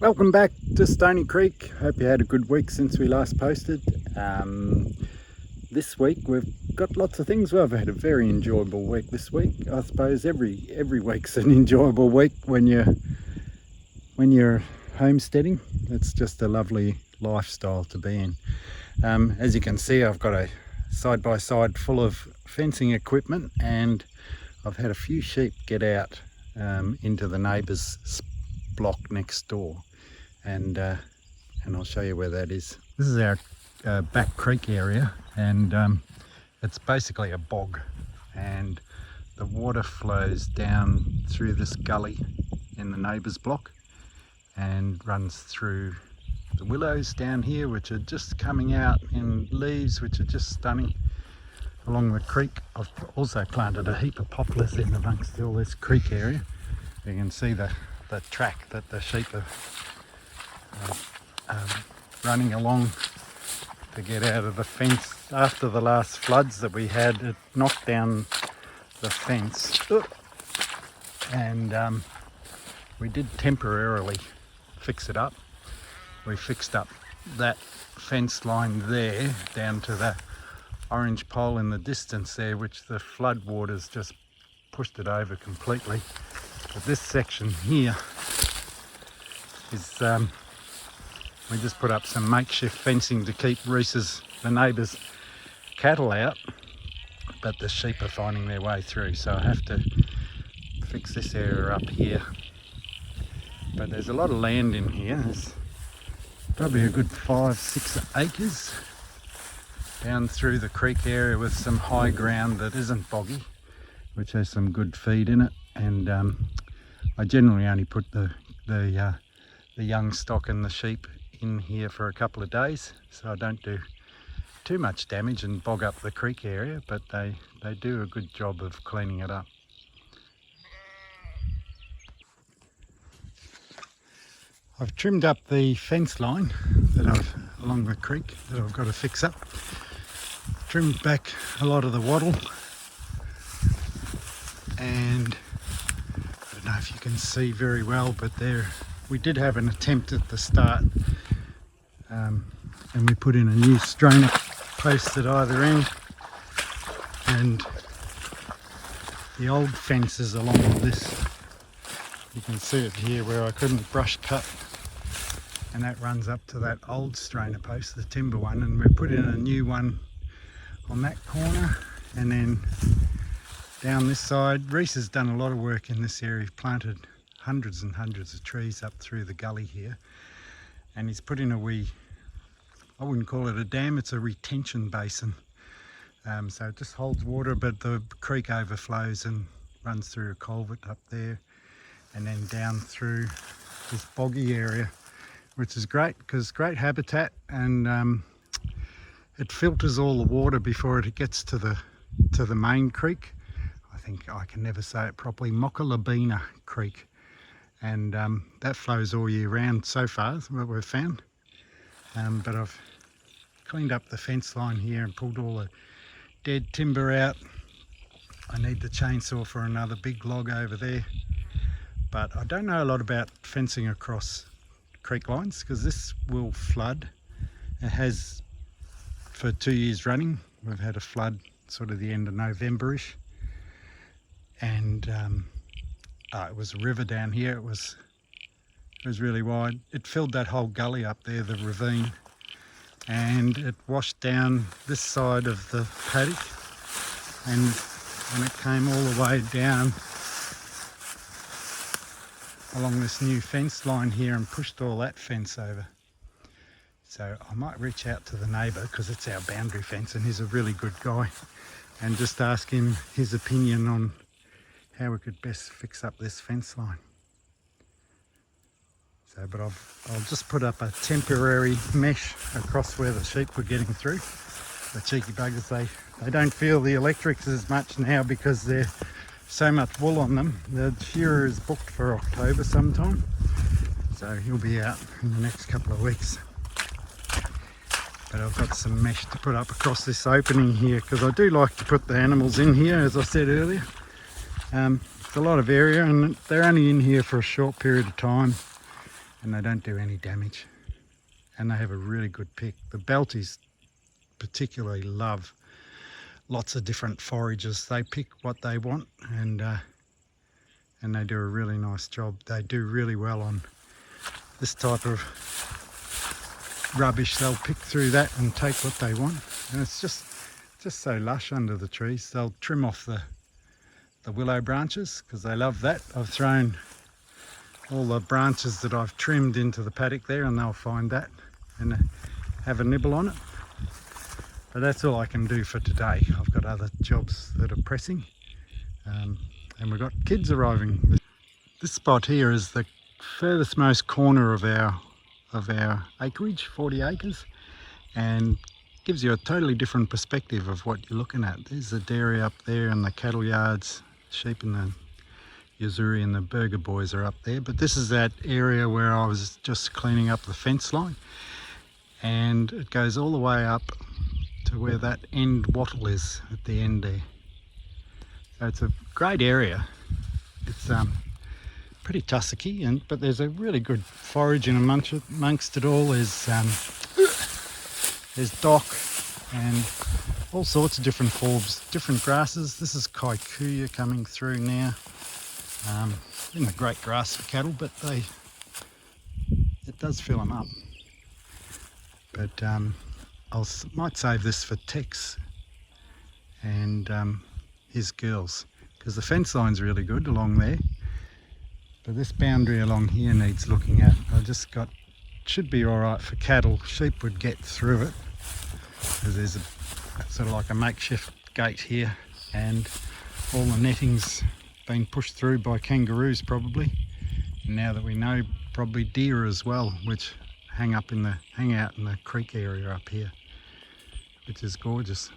Welcome back to Stony Creek. Hope you had a good week since we last posted. This week we've got lots of things. Well, I've had a very enjoyable week this week. I suppose every week's an enjoyable week when you're homesteading. It's just a lovely lifestyle to be in. As you can see, I've got a side-by-side full of fencing equipment, and I've had a few sheep get out into the neighbour's block next door, and I'll show you where that is. This is our back creek area, and it's basically a bog, and the water flows down through this gully in the neighbour's block and runs through the willows down here, which are just coming out in leaves which are just stunning along the creek. I've also planted a heap of poplars in amongst all this creek area. You can see the track that the sheep are running along to get out of the fence. After the last floods that we had, it knocked down the fence, and we did temporarily fix it up. We fixed up that fence line there down to the orange pole in the distance there, which the flood waters just pushed it over completely. But this section here is we just put up some makeshift fencing to keep the neighbours' cattle out, but the sheep are finding their way through, so I have to fix this area up here. But there's a lot of land in here. There's probably a good 5-6 acres down through the creek area with some high ground that isn't boggy, which has some good feed in it. And I generally only put the young stock and the sheep in here for a couple of days, so I don't do too much damage and bog up the creek area, but they do a good job of cleaning it up. I've trimmed up the fence line along the creek that I've got to fix up. Trimmed back a lot of the wattle, and I don't know if you can see very well, but we did have an attempt at the start, and we put in a new strainer post at either end, and the old fences along this, you can see it here where I couldn't brush cut, and that runs up to that old strainer post, the timber one, and we put in a new one on that corner, and then down this side. Reese has done a lot of work in this area. He's planted hundreds and hundreds of trees up through the gully here, and he's put in a wee, I wouldn't call it a dam, it's a retention basin, so it just holds water, but the creek overflows and runs through a culvert up there and then down through this boggy area, which is great because it's great habitat, and it filters all the water before it gets to the main creek. I think I can never say it properly, Mokalabina Creek, and that flows all year round so far, is what we've found. But I've cleaned up the fence line here and pulled all the dead timber out. I need the chainsaw for another big log over there, but I don't know a lot about fencing across creek lines because this will flood. It has for 2 years running. We've had a flood sort of the end of November-ish, and it was a river down here. It was really wide. It filled that whole gully up there, the ravine, and it washed down this side of the paddock, and it came all the way down along this new fence line here and pushed all that fence over. So I might reach out to the neighbour, because it's our boundary fence and he's a really good guy, and just ask him his opinion on how we could best fix up this fence line. So, but I'll just put up a temporary mesh across where the sheep were getting through. The cheeky buggers, they don't feel the electrics as much now because there's so much wool on them. The shearer is booked for October sometime, so he'll be out in the next couple of weeks. But I've got some mesh to put up across this opening here, because I do like to put the animals in here, as I said earlier. It's a lot of area, and they're only in here for a short period of time. and they don't do any damage, and they have a really good pick. The Belties particularly love lots of different forages. They pick what they want, and they do a really nice job. They do really well on this type of rubbish. They'll pick through that and take what they want, and it's just so lush under the trees. They'll trim off the willow branches because they love that. I've thrown all the branches that I've trimmed into the paddock there, and they'll find that and have a nibble on it. But that's all I can do for today. I've got other jobs that are pressing, and we've got kids arriving. This spot here is the furthest most corner of our acreage, 40 acres, and gives you a totally different perspective of what you're looking at. There's the dairy up there and the cattle yards, sheep and the Yazuri and the Burger boys are up there. But this is that area where I was just cleaning up the fence line, and it goes all the way up to where that end wattle is at the end there. So it's a great area. It's pretty tussocky, but there's a really good foraging amongst it all. There's dock and all sorts of different forbs, different grasses. This is kikuyu coming through now. Isn't a great grass for cattle, but it does fill them up. But might save this for Tex and his girls, because the fence line's really good along there, but this boundary along here needs looking at. Should be all right for cattle. Sheep would get through it because there's a sort of like a makeshift gate here, and all the netting's been pushed through by kangaroos probably, and now that we know, probably deer as well, which hang out in the creek area up here, which is gorgeous.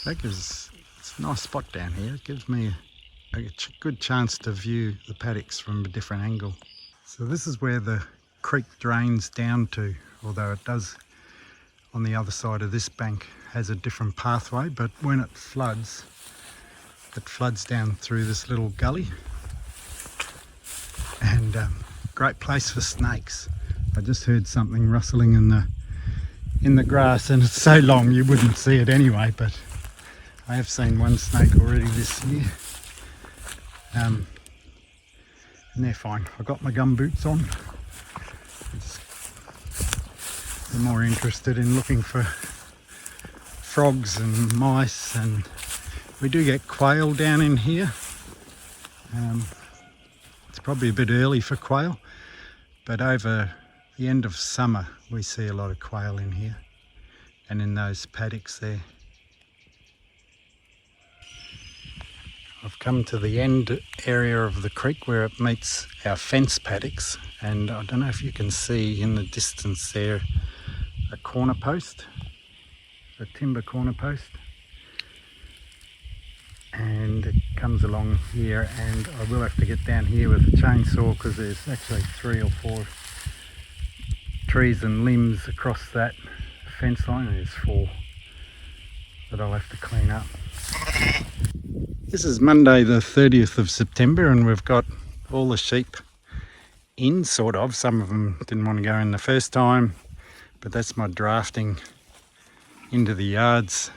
It's a nice spot down here. It gives me a good chance to view the paddocks from a different angle. So this is where the creek drains down to, although it does on the other side of this bank has a different pathway, but when it floods down through this little gully, and great place for snakes. I just heard something rustling in the grass, and it's so long you wouldn't see it anyway, but I have seen one snake already this year. And they're fine. I got my gum boots on. I'm more interested in looking for frogs and mice, and we do get quail down in here. It's probably a bit early for quail, but over the end of summer we see a lot of quail in here and in those paddocks there. I've come to the end area of the creek where it meets our fence paddocks, and I don't know if you can see in the distance there a corner post, a timber corner post, and it comes along here, and I will have to get down here with a chainsaw because there's actually 3 or 4 trees and limbs across that fence line. There's 4 that I'll have to clean up. This is Monday the 30th of September, and we've got all the sheep in, sort of. Some of them didn't want to go in the first time, but that's my drafting into the yards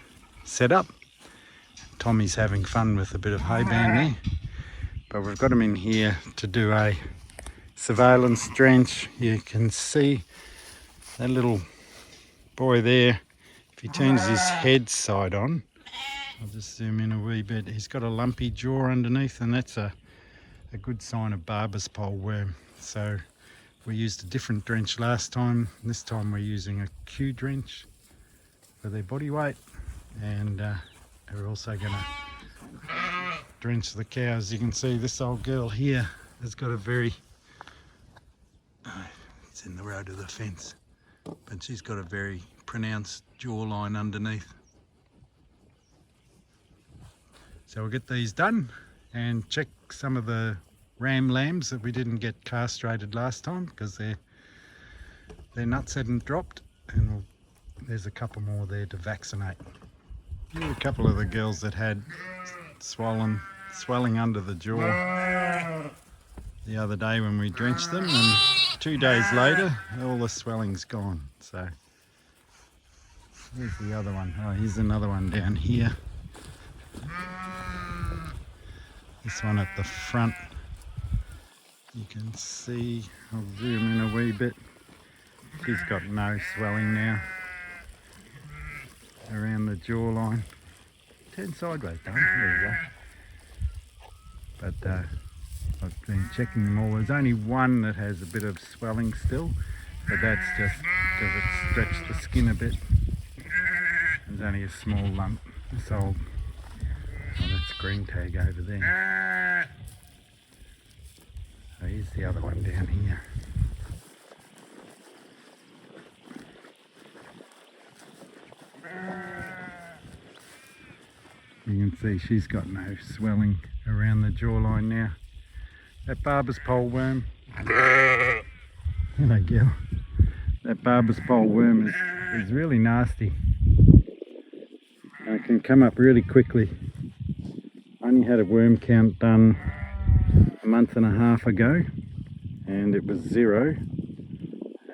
setup. Tommy's having fun with a bit of hay band there, but we've got them in here to do a surveillance drench. You can see that little boy there. If he turns his head side on, I'll just zoom in a wee bit, he's got a lumpy jaw underneath, and that's a good sign of Barbers Pole worm. So we used a different drench last time. This time we're using a Q drench for their body weight, and we're also going to drench the cows. You can see this old girl here has got a very, it's in the road of the fence, but she's got a very pronounced jawline underneath. So we'll get these done and check some of the ram lambs that we didn't get castrated last time because their nuts hadn't dropped, and there's a couple more there to vaccinate. Here are a couple of the girls that had swelling under the jaw. the other day when we drenched them, and 2 days later all the swelling's gone. So here's the other one. Oh, here's another one down here. This one at the front, you can see, I'll zoom in a wee bit. She's got no swelling now around the jawline. Turn sideways, don't there you go. But I've been checking them all. There's only one that has a bit of swelling still, but that's just because it's stretched the skin a bit. There's only a small lump. So that's green tag over there. So here's the other one down here. You can see she's got no swelling around the jawline now. That Barbers Pole worm, hello girl, that Barbers Pole worm is really nasty. It can come up really quickly. I only had a worm count done a month and a half ago and it was 0,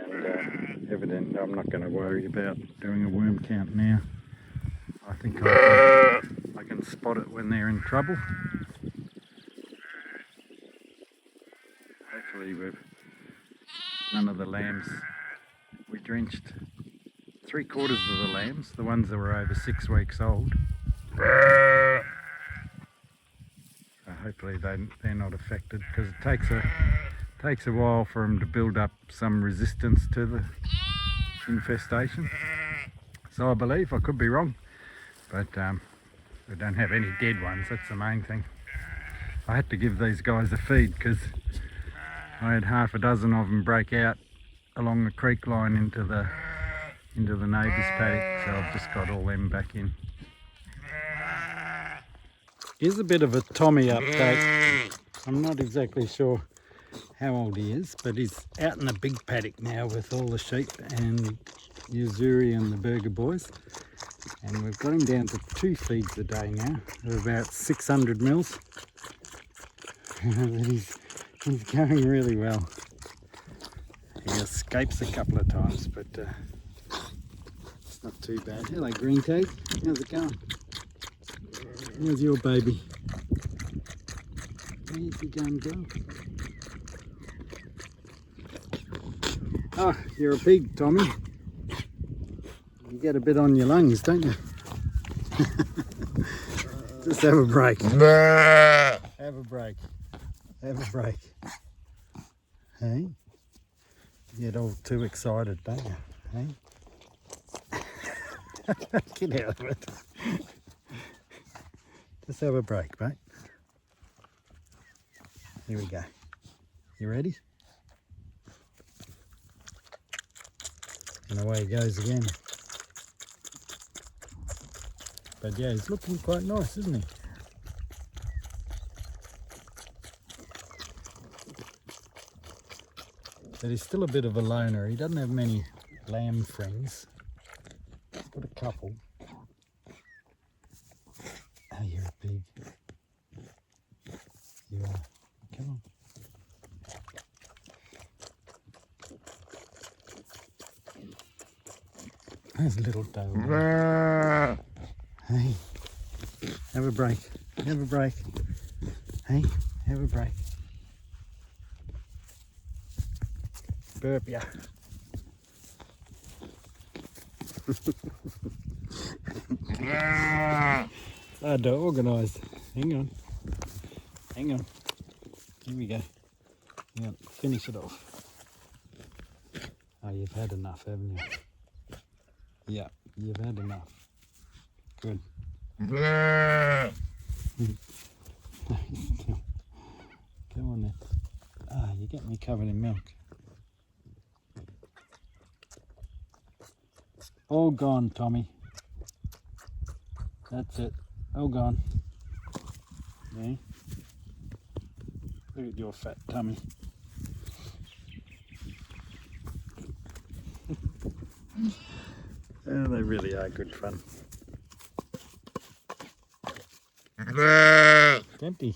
and evidently I'm not going to worry about doing a worm count now. I think I can spot it when they're in trouble. Hopefully none of the lambs, we drenched 3/4 of the lambs, the ones that were over 6 weeks old. So hopefully they're not affected, because it takes a while for them to build up some resistance to the infestation. So I believe, I could be wrong, but we don't have any dead ones, that's the main thing. I had to give these guys a feed because I had half a dozen of them break out along the creek line into the neighbour's paddock, so I've just got all them back in. Here's a bit of a Tommy update. I'm not exactly sure how old he is, but he's out in the big paddock now with all the sheep and Yuzuri and the Burger boys. And we've got him down to 2 feeds a day now, of about 600 mils. But he's going really well. He escapes a couple of times, but it's not too bad. Hello green tag, how's it going? How's your baby? Where's he going, girl? Oh, you're a pig, Tommy. You get a bit on your lungs, don't you? Just have a break. Have a break. Have a break. Hey? You get all too excited, don't you? Hey? Get out of it. Just have a break, mate. Here we go. You ready? And away he goes again. But yeah, he's looking quite nice, isn't he? But he's still a bit of a loner. He doesn't have many lamb friends. He's got a couple. Oh, you're a pig. You are. Come on. There's a little dog. Hey, have a break. Have a break. Hey, have a break. Burp ya. Hard to organise. Hang on. Hang on. Here we go. Yeah, finish it off. Oh, you've had enough, haven't you? Yeah, you've had enough. Good. Come on then. Ah, you get me covered in milk. All gone, Tommy. That's it. All gone. Yeah. Look at your fat tummy. Oh, they really are good fun. It's empty.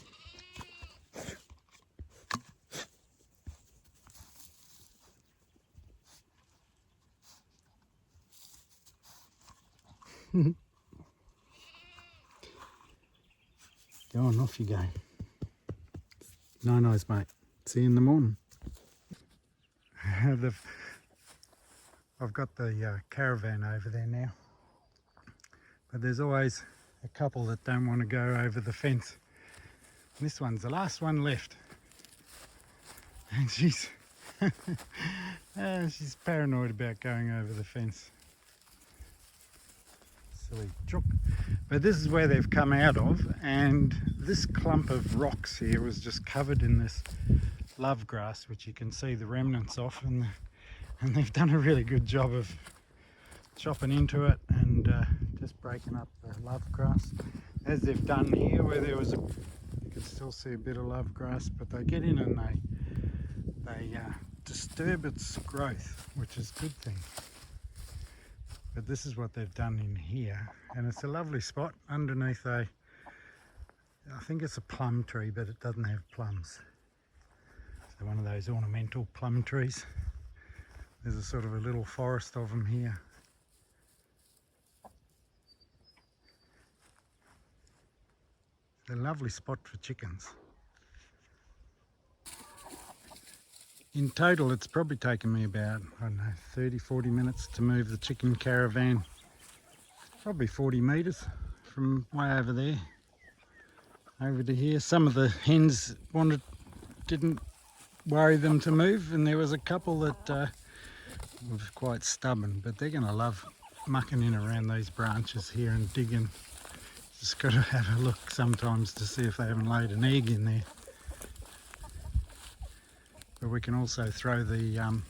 Go on, off you go. Nice, mate. See you in the morning. I've got the caravan over there now. But there's always a couple that don't want to go over the fence. And this one's the last one left. And she's she's paranoid about going over the fence. Silly chook. But this is where they've come out of, and this clump of rocks here was just covered in this love grass, which you can see the remnants of, and they've done a really good job of chopping into it and just breaking up the love grass, as they've done here where there was you can still see a bit of love grass, but they get in and they disturb its growth, which is a good thing. But this is what they've done in here, and it's a lovely spot underneath I think it's a plum tree, but it doesn't have plums. So one of those ornamental plum trees. There's a sort of a little forest of them here. It's a lovely spot for chickens. In total, it's probably taken me about, I don't know, 30-40 minutes to move the chicken caravan. Probably 40 metres from way over there over to here. Some of the hens didn't worry them to move, and there was a couple that were quite stubborn, but they're going to love mucking in around these branches here and digging. Just got to have a look sometimes to see if they haven't laid an egg in there. But we can also throw the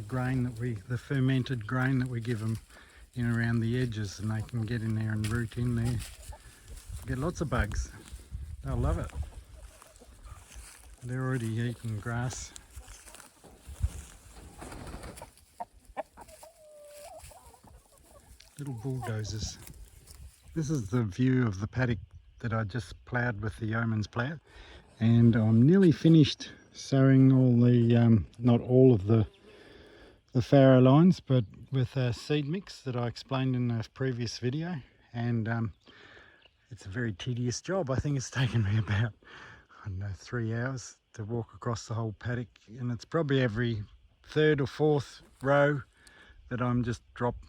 grain the fermented grain that we give them in around the edges, and they can get in there and root in there. Get lots of bugs. They'll love it. They're already eating grass. Little bulldozers. This is the view of the paddock that I just ploughed with the yeoman's plough, and I'm nearly finished sowing all the not all of the farrow lines, but with a seed mix that I explained in a previous video. And it's a very tedious job. I think it's taken me about, I don't know, 3 hours to walk across the whole paddock, and it's probably every third or fourth row that I'm just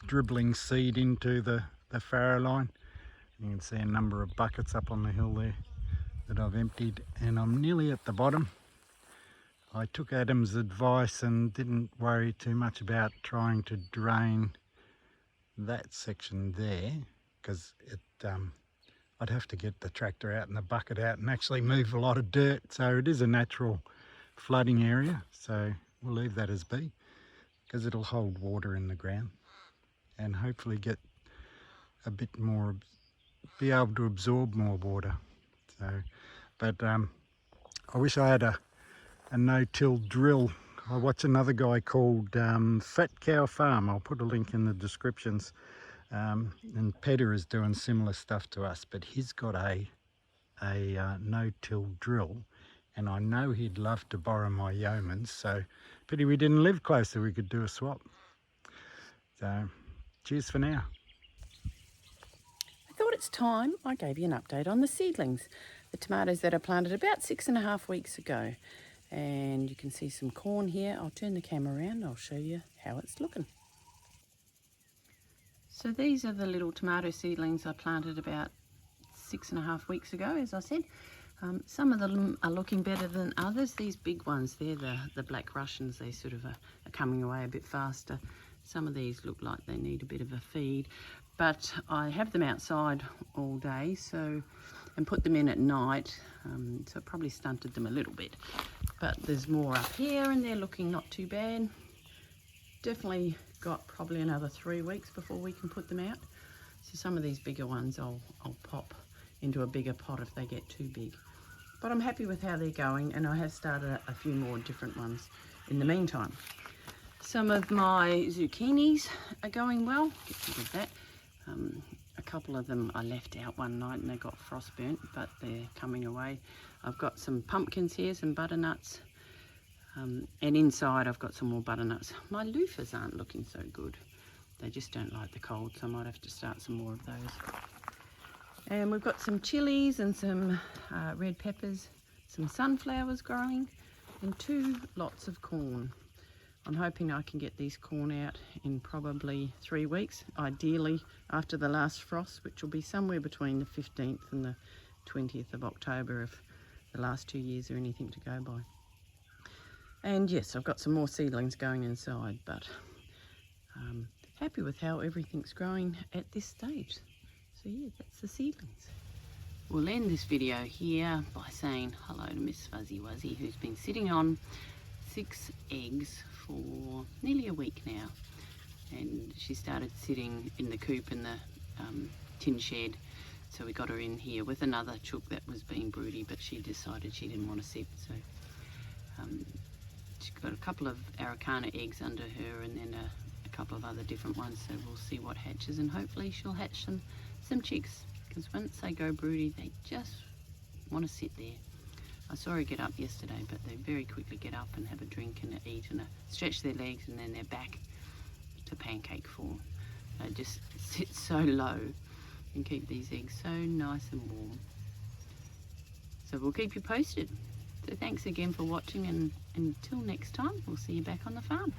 dribbling seed into the farrow line. You can see a number of buckets up on the hill there that I've emptied, and I'm nearly at the bottom. I took Adam's advice and didn't worry too much about trying to drain that section there, because I'd have to get the tractor out and the bucket out and actually move a lot of dirt. So it is a natural flooding area, so we'll leave that as be, because it'll hold water in the ground and hopefully get a bit more, be able to absorb more water. So, but I wish I had a no-till drill. I watch another guy called Fat Cow Farm. I'll put a link in the descriptions. And Pedder is doing similar stuff to us, but he's got a no-till drill, and I know he'd love to borrow my yeoman's. So pity we didn't live closer, we could do a swap. So cheers for now. I thought it's time I gave you an update on the seedlings, the tomatoes that I planted about 6.5 weeks ago. And you can see some corn here. I'll turn the camera around, I'll show you how it's looking. So these are the little tomato seedlings I planted about 6.5 weeks ago, as I said. Some of them are looking better than others. These big ones, they're the Black Russians. They sort of are coming away a bit faster. Some of these look like they need a bit of a feed, but I have them outside all day, and put them in at night, so it probably stunted them a little bit. But there's more up here, and they're looking not too bad. Definitely got probably another 3 weeks before we can put them out. So some of these bigger ones I'll pop into a bigger pot if they get too big. But I'm happy with how they're going, and I have started a few more different ones in the meantime. Some of my zucchinis are going well. Get rid of that. A couple of them I left out one night and they got frostburnt, but they're coming away. I've got some pumpkins here, some butternuts, and inside I've got some more butternuts. My loofahs aren't looking so good. they just don't like the cold, so I might have to start some more of those. And we've got some chilies and some red peppers, some sunflowers growing, and 2 lots of corn. I'm hoping I can get these corn out in probably 3 weeks, ideally after the last frost, which will be somewhere between the 15th and the 20th of October if the last 2 years are anything to go by. And yes, I've got some more seedlings going inside, but happy with how everything's growing at this stage. So yeah, that's the seedlings. We'll end this video here by saying hello to Miss Fuzzy Wuzzy, who's been sitting on 6 eggs for nearly a week now. And she started sitting in the coop in the tin shed. So we got her in here with another chook that was being broody, but she decided she didn't want to sit. So she's got a couple of Araucana eggs under her, and then a couple of other different ones. So we'll see what hatches, and hopefully she'll hatch some chicks. Because once they go broody, they just want to sit there. I saw her get up yesterday, but they very quickly get up and have a drink and eat and stretch their legs, and then they're back to pancake form. They just sit so low and keep these eggs so nice and warm. So we'll keep you posted. So thanks again for watching, and until next time, we'll see you back on the farm.